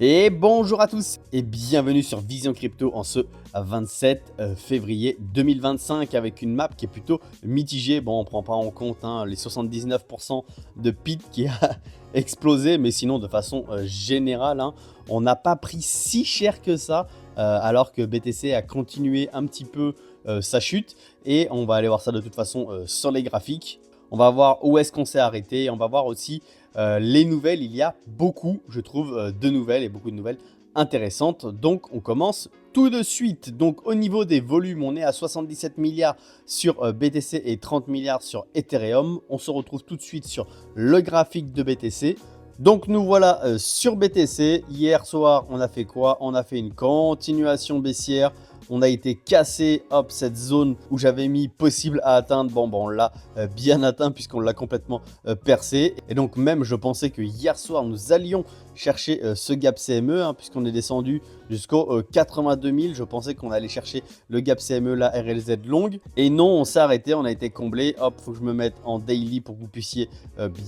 Et bonjour à tous et bienvenue sur Vision Crypto en ce 27 février 2025 avec une map qui est plutôt mitigée. Bon, on ne prend pas en compte les 79% de PIT qui a explosé, mais sinon de façon générale, on n'a pas pris si cher que ça alors que BTC a continué un petit peu sa chute et on va aller voir ça de toute façon sur les graphiques. On va voir où est-ce qu'on s'est arrêté et on va voir aussi les nouvelles. Il y a beaucoup, je trouve, de nouvelles et beaucoup de nouvelles intéressantes. Donc, on commence tout de suite. Donc, au niveau des volumes, on est à 77 milliards sur BTC et 30 milliards sur Ethereum. On se retrouve tout de suite sur le graphique de BTC. Donc, nous voilà sur BTC. Hier soir, on a fait quoi? On a fait une continuation baissière. On a été cassé, hop, cette zone où j'avais mis possible à atteindre. Bon, on l'a bien atteint puisqu'on l'a complètement percé. Et donc même, je pensais que hier soir, nous allions chercher ce gap CME, puisqu'on est descendu jusqu'au 82 000. Je pensais qu'on allait chercher le gap CME, la RLZ longue. Et non, on s'est arrêté, on a été comblé. Hop, faut que je me mette en daily pour que vous puissiez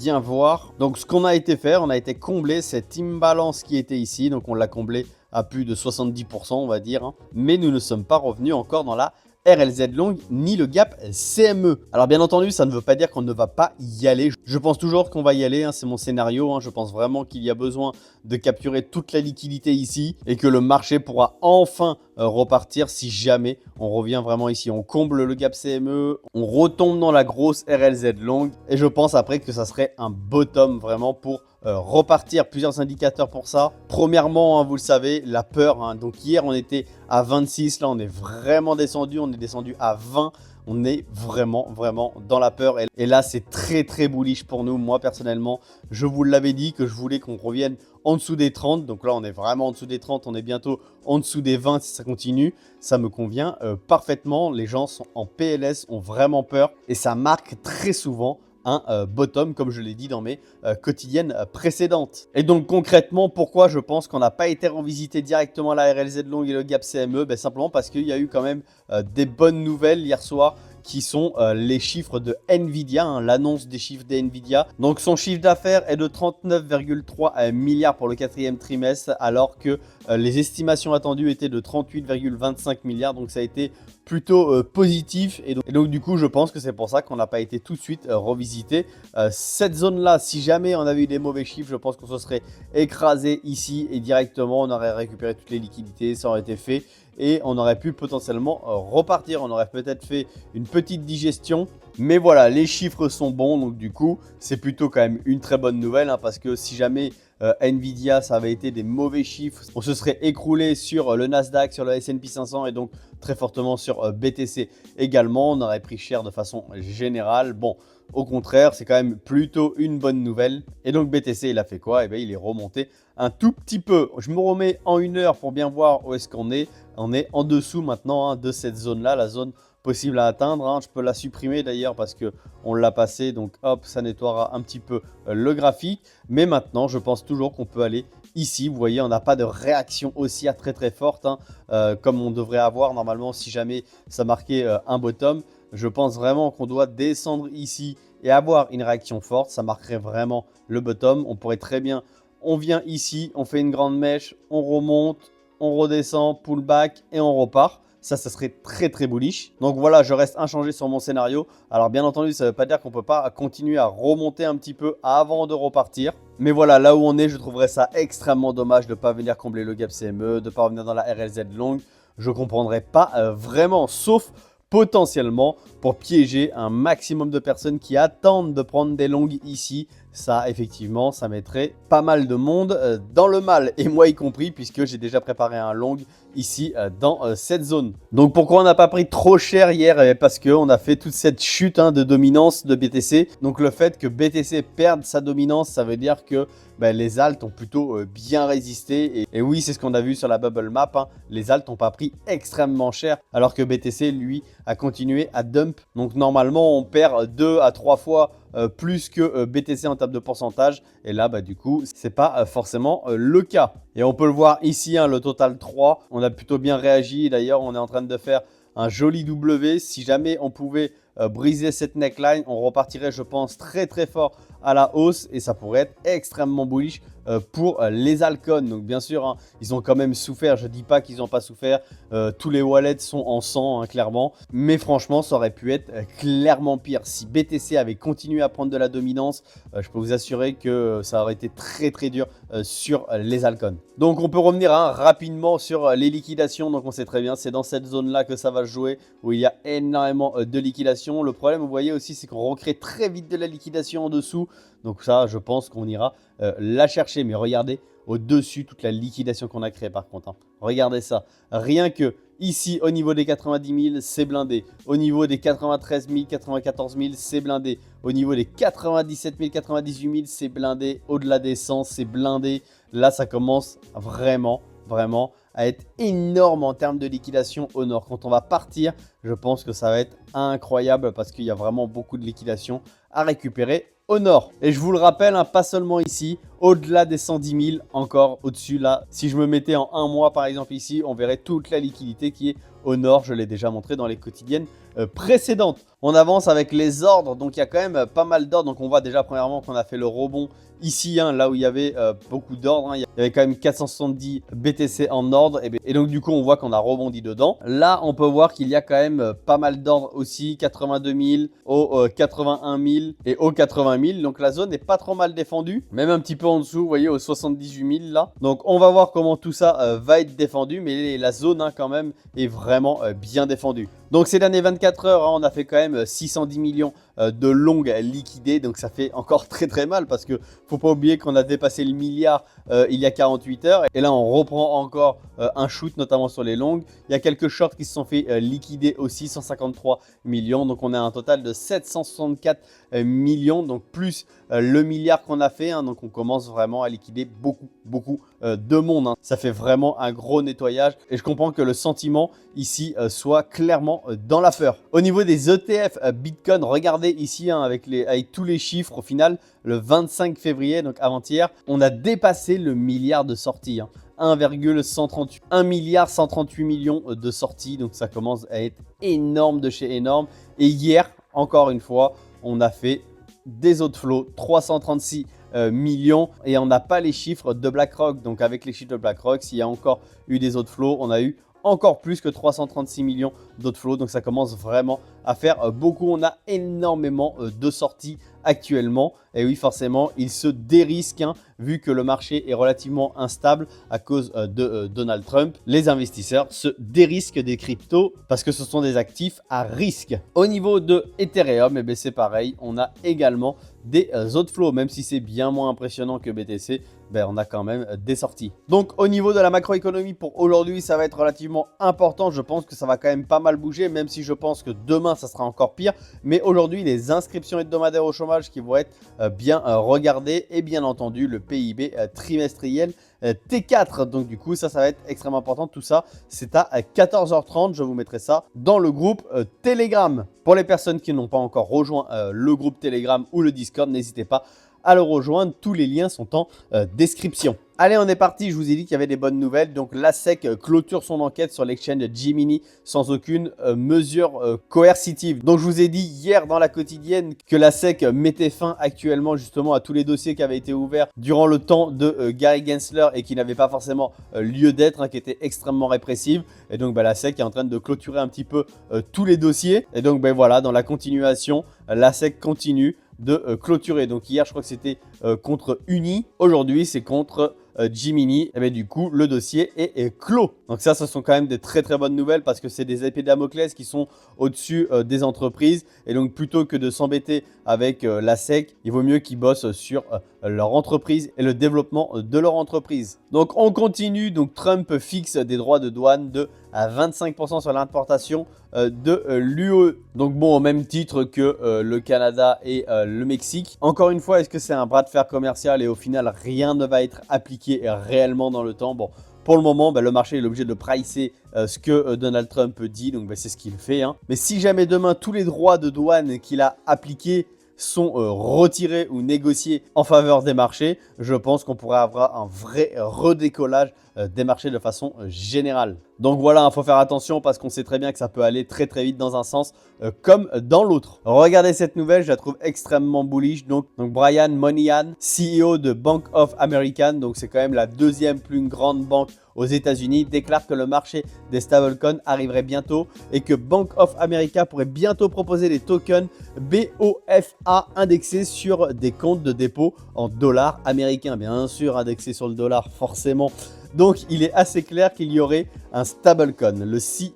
bien voir. Donc ce qu'on a été faire, on a été combler cette imbalance qui était ici. Donc on l'a comblé à plus de 70%, on va dire. Mais nous ne sommes pas revenus encore dans la RLZ longue ni le gap CME. Alors bien entendu, ça ne veut pas dire qu'on ne va pas y aller. Je pense toujours qu'on va y aller, c'est mon scénario. Je pense vraiment qu'il y a besoin de capturer toute la liquidité ici et que le marché pourra enfin repartir si jamais on revient vraiment ici. On comble le gap CME, on retombe dans la grosse RLZ longue et je pense après que ça serait un bottom vraiment pour repartir. Plusieurs indicateurs pour ça. Premièrement, vous le savez, la peur. Donc hier, on était à 26. Là, on est vraiment descendu. On est descendu à 20. On est vraiment dans la peur. Et là, c'est très bullish pour nous. Moi, personnellement, je vous l'avais dit que je voulais qu'on revienne en dessous des 30. Donc là, on est vraiment en dessous des 30. On est bientôt en dessous des 20 si ça continue. Ça me convient parfaitement. Les gens sont en PLS, ont vraiment peur. Et ça marque très souvent un bottom, comme je l'ai dit dans mes quotidiennes précédentes. Et donc concrètement, pourquoi je pense qu'on n'a pas été revisité directement la RLZ longue et le gap CME? Simplement parce qu'il y a eu quand même des bonnes nouvelles hier soir qui sont les chiffres de Nvidia, l'annonce des chiffres de Nvidia. Donc son chiffre d'affaires est de 39,3 milliards pour le quatrième trimestre, alors que les estimations attendues étaient de 38,25 milliards. Donc ça a été plutôt positif. Et donc du coup, je pense que c'est pour ça qu'on n'a pas été tout de suite revisité. Cette zone-là, si jamais on avait eu des mauvais chiffres, je pense qu'on se serait écrasé ici et directement, on aurait récupéré toutes les liquidités, ça aurait été fait. Et on aurait pu potentiellement repartir. On aurait peut-être fait une petite digestion. Mais voilà, les chiffres sont bons. Donc du coup, c'est plutôt quand même une très bonne nouvelle. Parce que si jamais Nvidia, ça avait été des mauvais chiffres, on se serait écroulé sur le Nasdaq, sur le S&P 500 et donc très fortement sur BTC également. On aurait pris cher de façon générale. Bon, au contraire, c'est quand même plutôt une bonne nouvelle. Et donc BTC, il a fait quoi? Il est remonté un tout petit peu. Je me remets en 1 heure pour bien voir où est-ce qu'on est. On est en dessous maintenant de cette zone-là, la zone possible à atteindre. Je peux la supprimer d'ailleurs parce qu'on l'a passé. Donc hop, ça nettoiera un petit peu le graphique. Mais maintenant, je pense toujours qu'on peut aller ici. Vous voyez, on n'a pas de réaction haussière très forte comme on devrait avoir normalement si jamais ça marquait un bottom. Je pense vraiment qu'on doit descendre ici et avoir une réaction forte. Ça marquerait vraiment le bottom. On pourrait très bien, on vient ici, on fait une grande mèche, on remonte, on redescend, pullback et on repart. Ça serait très bullish. Donc voilà, je reste inchangé sur mon scénario. Alors bien entendu, ça ne veut pas dire qu'on ne peut pas continuer à remonter un petit peu avant de repartir. Mais voilà, là où on est, je trouverais ça extrêmement dommage de ne pas venir combler le gap CME, de ne pas revenir dans la RLZ longue. Je ne comprendrais pas vraiment, sauf potentiellement pour piéger un maximum de personnes qui attendent de prendre des longues ici. Ça, effectivement, ça mettrait pas mal de monde dans le mal, et moi y compris, puisque j'ai déjà préparé un long ici dans cette zone. Donc pourquoi on n'a pas pris trop cher hier? Parce qu'on a fait toute cette chute de dominance de BTC. Donc le fait que BTC perde sa dominance, ça veut dire que les alts ont plutôt bien résisté. Et oui, c'est ce qu'on a vu sur la bubble map. Les alts n'ont pas pris extrêmement cher, alors que BTC, lui, a continué à dump. Donc normalement, on perd 2 à 3 fois plus que BTC en termes de pourcentage. Et là, du coup, c'est pas forcément le cas. Et on peut le voir ici, le total 3. On a plutôt bien réagi. D'ailleurs, on est en train de faire un joli W. Si jamais on pouvait briser cette neckline, on repartirait, je pense, très fort à la hausse. Et ça pourrait être extrêmement bullish pour les Alcon. Donc bien sûr, hein, ils ont quand même souffert, je ne dis pas qu'ils n'ont pas souffert, tous les wallets sont en sang, hein, clairement. Mais franchement, ça aurait pu être clairement pire. Si BTC avait continué à prendre de la dominance, je peux vous assurer que ça aurait été très très dur sur les Alcon. Donc on peut revenir rapidement sur les liquidations. Donc on sait très bien, c'est dans cette zone-là que ça va se jouer, où il y a énormément de liquidations. Le problème, vous voyez aussi, c'est qu'on recrée très vite de la liquidation en dessous. Donc ça, je pense qu'on ira la chercher. Mais regardez au-dessus toute la liquidation qu'on a créée par contre. Hein. Regardez ça. Rien que ici, au niveau des 90 000, c'est blindé. Au niveau des 93 000, 94 000, c'est blindé. Au niveau des 97 000, 98 000, c'est blindé. Au-delà des 100, c'est blindé. Là, ça commence vraiment à être énorme en termes de liquidation au nord. Quand on va partir, je pense que ça va être incroyable parce qu'il y a vraiment beaucoup de liquidation à récupérer au nord. Et je vous le rappelle, hein, pas seulement ici, au-delà des 110 000, encore au-dessus là. Si je me mettais en un mois par exemple ici, on verrait toute la liquidité qui est au nord. Je l'ai déjà montré dans les quotidiennes précédentes. On avance avec les ordres, donc il y a quand même pas mal d'ordres. Donc on voit déjà premièrement qu'on a fait le rebond ici, hein, là où il y avait beaucoup d'ordres. Hein. Il y avait quand même 470 BTC en ordre. Et donc du coup, on voit qu'on a rebondi dedans. Là, on peut voir qu'il y a quand même pas mal d'ordres aussi. 82 000, au 81 000 et au 80 000. Donc la zone n'est pas trop mal défendue. Même un petit peu en dessous, vous voyez, au 78 000 là. Donc on va voir comment tout ça va être défendu. Mais la zone, hein, quand même, est vraiment bien défendue. Donc ces dernières 24 heures, hein, on a fait quand même 610 millions de longues liquidées. Donc ça fait encore très très mal parce que faut pas oublier qu'on a dépassé le milliard il y a 48 heures. Et là, on reprend encore un shoot, notamment sur les longues. Il y a quelques shorts qui se sont fait liquider aussi, 153 millions. Donc on a un total de 764 millions, donc plus le milliard qu'on a fait. Hein, donc on commence vraiment à liquider beaucoup de monde. Hein. Ça fait vraiment un gros nettoyage. Et je comprends que le sentiment ici soit clairement dans la peur. Au niveau des ETF Bitcoin, regardez ici, hein, avec tous les chiffres, au final, le 25 février, donc avant-hier, on a dépassé le milliard de sorties. Hein. 1 milliard 138 millions de sorties. Donc ça commence à être énorme de chez énorme. Et hier, encore une fois, on a fait des outflows, 336 millions. Et on n'a pas les chiffres de BlackRock. Donc avec les chiffres de BlackRock, s'il y a encore eu des outflows, on a eu encore plus que 336 millions d'outflows. Donc ça commence vraiment à faire beaucoup. On a énormément de sorties actuellement. Et oui, forcément, il se dérisque, hein, vu que le marché est relativement instable à cause de Donald Trump. Les investisseurs se dérisquent des cryptos parce que ce sont des actifs à risque. Au niveau de Ethereum, eh c'est pareil. On a également des outflows, même si c'est bien moins impressionnant que BTC. On a quand même des sorties. Donc au niveau de la macroéconomie pour aujourd'hui, ça va être relativement important. Je pense que ça va quand même pas mal bouger, même si je pense que demain, ça sera encore pire. Mais aujourd'hui, les inscriptions hebdomadaires au chômage qui vont être bien regardées et bien entendu le PIB trimestriel T4. Donc du coup, ça va être extrêmement important. Tout ça, c'est à 14h30. Je vous mettrai ça dans le groupe Telegram. Pour les personnes qui n'ont pas encore rejoint le groupe Telegram ou le Discord, n'hésitez pas à le rejoindre. Tous les liens sont en description. Allez, on est parti. Je vous ai dit qu'il y avait des bonnes nouvelles. Donc, la SEC clôture son enquête sur l'exchange Gemini sans aucune mesure coercitive. Donc, je vous ai dit hier dans la quotidienne que la SEC mettait fin actuellement justement à tous les dossiers qui avaient été ouverts durant le temps de Gary Gensler et qui n'avaient pas forcément lieu d'être, hein, qui étaient extrêmement répressives. Et donc, la SEC est en train de clôturer un petit peu tous les dossiers. Et donc, voilà, dans la continuation, la SEC continue de clôturer. Donc hier, je crois que c'était contre Uni. Aujourd'hui, c'est contre Gemini. Et bien du coup, le dossier est clos. Donc ça, ce sont quand même des très très bonnes nouvelles parce que c'est des épées de Damoclès qui sont au-dessus des entreprises. Et donc plutôt que de s'embêter avec la SEC, il vaut mieux qu'ils bossent sur leur entreprise et le développement de leur entreprise. Donc on continue. Donc Trump fixe des droits de douane de à 25% sur l'importation de l'UE. Donc bon, au même titre que le Canada et le Mexique. Encore une fois, est-ce que c'est un bras de fer commercial et au final, rien ne va être appliqué réellement dans le temps? Bon, pour le moment, le marché est obligé de pricer ce que Donald Trump dit. Donc c'est ce qu'il fait. Hein. Mais si jamais demain, tous les droits de douane qu'il a appliqués sont retirés ou négociés en faveur des marchés, je pense qu'on pourrait avoir un vrai redécollage des marchés de façon générale. Donc voilà, il faut faire attention parce qu'on sait très bien que ça peut aller très très vite dans un sens comme dans l'autre. Regardez cette nouvelle, je la trouve extrêmement bullish. Donc Brian Moynihan, CEO de Bank of America, donc c'est quand même la deuxième plus grande banque aux États-Unis, déclare que le marché des stablecoins arriverait bientôt et que Bank of America pourrait bientôt proposer des tokens BOFA indexés sur des comptes de dépôt en dollars américains. Bien sûr, indexés sur le dollar, forcément. Donc, il est assez clair qu'il y aurait un stablecoin.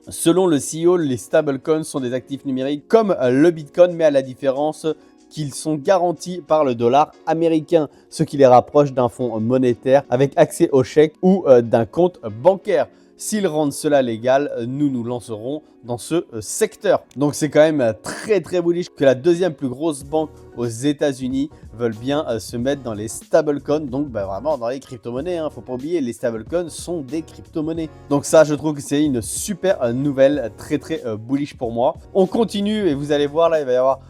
Selon le CEO, les stablecoins sont des actifs numériques comme le Bitcoin, mais à la différence qu'ils sont garantis par le dollar américain, ce qui les rapproche d'un fonds monétaire avec accès au chèque ou d'un compte bancaire. S'ils rendent cela légal, nous nous lancerons dans ce secteur. Donc c'est quand même très très bullish que la deuxième plus grosse banque aux États-Unis veulent bien se mettre dans les stablecoins, donc vraiment dans les crypto-monnaies. Faut pas oublier, les stablecoins sont des crypto-monnaies. Donc ça, je trouve que c'est une super nouvelle, très très bullish pour moi. On continue et vous allez voir là, il va y avoir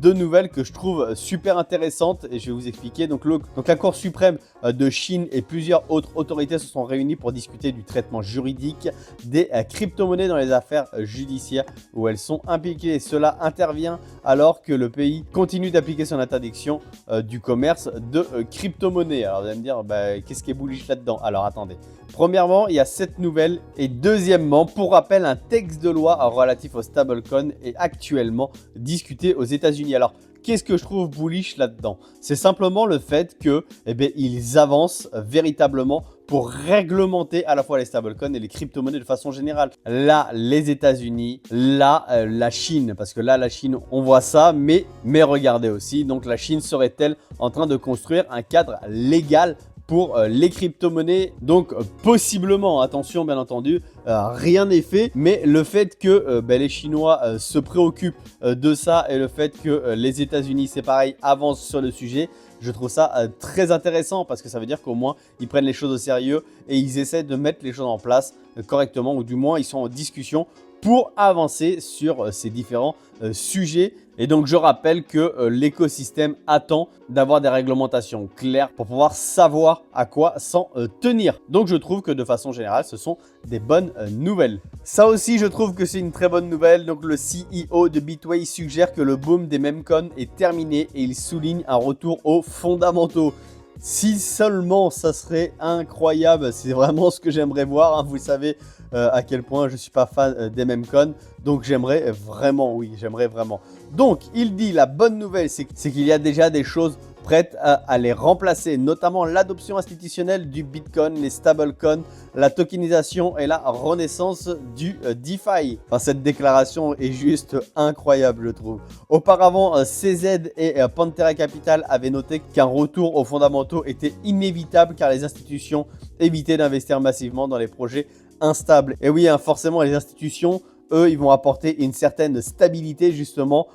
deux nouvelles que je trouve super intéressantes et je vais vous expliquer. Donc la Cour suprême de Chine et plusieurs autres autorités se sont réunies pour discuter du traitement juridique des crypto-monnaies dans les affaires judiciaires où elles sont impliquées. Et cela intervient alors que le pays continue d'appliquer son interdiction du commerce de crypto-monnaies. Alors vous allez me dire, qu'est-ce qui est bullish là-dedans? Alors attendez. Premièrement, il y a cette nouvelle et deuxièmement, pour rappel, un texte de loi relatif au stablecoin est actuellement discuté aux États-Unis. Alors, qu'est-ce que je trouve bullish là-dedans? C'est simplement le fait que, ils avancent véritablement pour réglementer à la fois les stablecoins et les crypto-monnaies de façon générale. Là, les États-Unis, là, la Chine, parce que là, la Chine, on voit ça, mais regardez aussi, donc la Chine serait-elle en train de construire un cadre légal pour les crypto-monnaies? Donc possiblement, attention bien entendu, rien n'est fait, mais le fait que les Chinois se préoccupent de ça et le fait que les États-Unis, c'est pareil, avancent sur le sujet, je trouve ça très intéressant parce que ça veut dire qu'au moins ils prennent les choses au sérieux et ils essaient de mettre les choses en place correctement, ou du moins ils sont en discussion pour avancer sur ces différents sujets. Et donc, je rappelle que l'écosystème attend d'avoir des réglementations claires pour pouvoir savoir à quoi s'en tenir. Donc, je trouve que de façon générale, ce sont des bonnes nouvelles. Ça aussi, je trouve que c'est une très bonne nouvelle. Donc, le CEO de Bitway suggère que le boom des memcoins est terminé et il souligne un retour aux fondamentaux. Si seulement ça serait incroyable, c'est vraiment ce que j'aimerais voir. Vous savez à quel point je ne suis pas fan des memcoins. Donc j'aimerais vraiment, oui, j'aimerais vraiment. Donc il dit, la bonne nouvelle, c'est qu'il y a déjà des choses prêtes à les remplacer, notamment l'adoption institutionnelle du Bitcoin, les stablecoins, la tokenisation et la renaissance du DeFi. Enfin, cette déclaration est juste incroyable, je trouve. Auparavant, CZ et Pantera Capital avaient noté qu'un retour aux fondamentaux était inévitable car les institutions évitaient d'investir massivement dans les projets instables. Et oui, forcément, les institutions, eux, ils vont apporter une certaine stabilité justement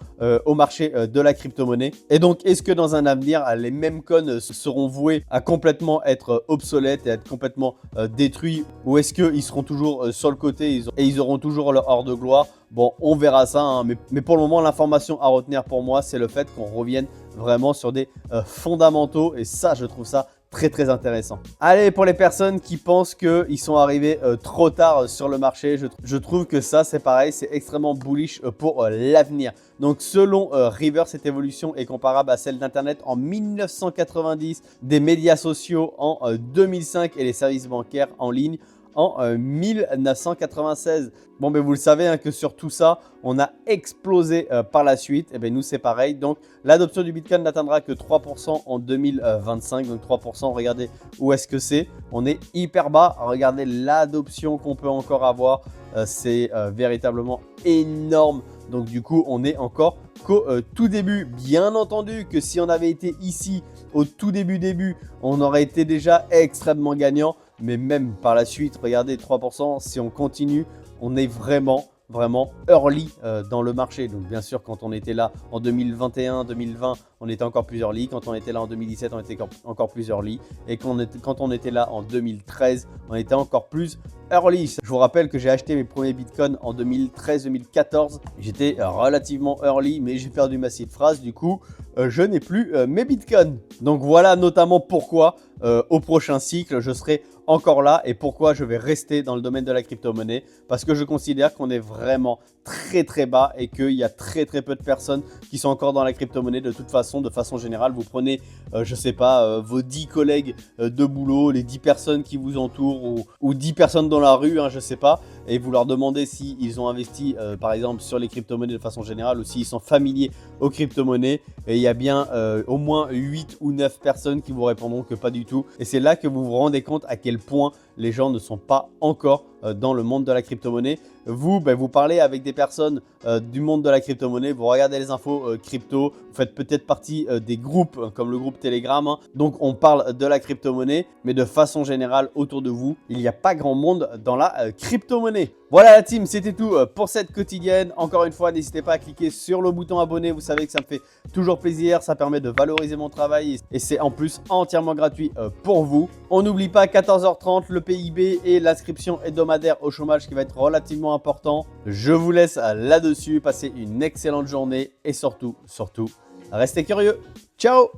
au marché de la crypto-monnaie. Et donc, est-ce que dans un avenir, les memcoins seront voués à complètement être obsolètes et être complètement détruits, ou est-ce qu'ils seront toujours sur le côté et ils auront toujours leur heure de gloire? Bon, on verra ça, mais pour le moment, l'information à retenir pour moi, c'est le fait qu'on revienne vraiment sur des fondamentaux, et ça, je trouve ça très très intéressant. Allez, pour les personnes qui pensent qu'ils sont arrivés trop tard sur le marché, je trouve que ça, c'est pareil, c'est extrêmement bullish pour l'avenir. Donc selon River, cette évolution est comparable à celle d'Internet en 1990, des médias sociaux en 2005 et les services bancaires en ligne en 1996. Bon, mais vous le savez que sur tout ça, on a explosé par la suite. Et bien nous, c'est pareil. Donc, l'adoption du Bitcoin n'atteindra que 3% en 2025. Donc, 3%, regardez où est-ce que c'est. On est hyper bas. Regardez l'adoption qu'on peut encore avoir. C'est véritablement énorme. Donc, du coup, on est encore qu'au tout début. Bien entendu que si on avait été ici au tout début, on aurait été déjà extrêmement gagnant. Mais même par la suite, regardez, 3%, si on continue, on est vraiment early dans le marché. Donc bien sûr, quand on était là en 2021, 2020, on était encore plus early. Quand on était là en 2017, on était encore plus early. Et quand on était là en 2013, on était encore plus early. Je vous rappelle que j'ai acheté mes premiers bitcoins en 2013-2014. J'étais relativement early, mais j'ai perdu ma seed phrase. Du coup, je n'ai plus mes bitcoins. Donc voilà notamment pourquoi au prochain cycle, je serai encore là et pourquoi je vais rester dans le domaine de la crypto-monnaie. Parce que je considère qu'on est vraiment très bas et qu'il y a très peu de personnes qui sont encore dans la crypto-monnaie. De façon générale, vous prenez, je sais pas, vos 10 collègues de boulot, les 10 personnes qui vous entourent ou 10 personnes dans la rue, hein, je sais pas, et vous leur demandez s'ils ont investi par exemple sur les crypto-monnaies de façon générale ou s'ils sont familiers aux crypto-monnaies, et il y a bien au moins 8 ou 9 personnes qui vous répondront que pas du tout. Et c'est là que vous vous rendez compte à quel point les gens ne sont pas encore dans le monde de la crypto-monnaie. Vous, vous parlez avec des personnes du monde de la crypto-monnaie, vous regardez les infos crypto, vous faites peut-être partie des groupes comme le groupe Telegram, hein. Donc on parle de la crypto-monnaie, mais de façon générale autour de vous, il n'y a pas grand monde dans la crypto-monnaie. Voilà la team, c'était tout pour cette quotidienne. Encore une fois, n'hésitez pas à cliquer sur le bouton abonner, vous savez que ça me fait toujours plaisir, ça permet de valoriser mon travail et c'est en plus entièrement gratuit pour vous. On n'oublie pas 14h30, le PIB et l'inscription hebdomadaire au chômage qui va être relativement important. Je vous laisse là-dessus, passez une excellente journée et surtout, restez curieux. Ciao!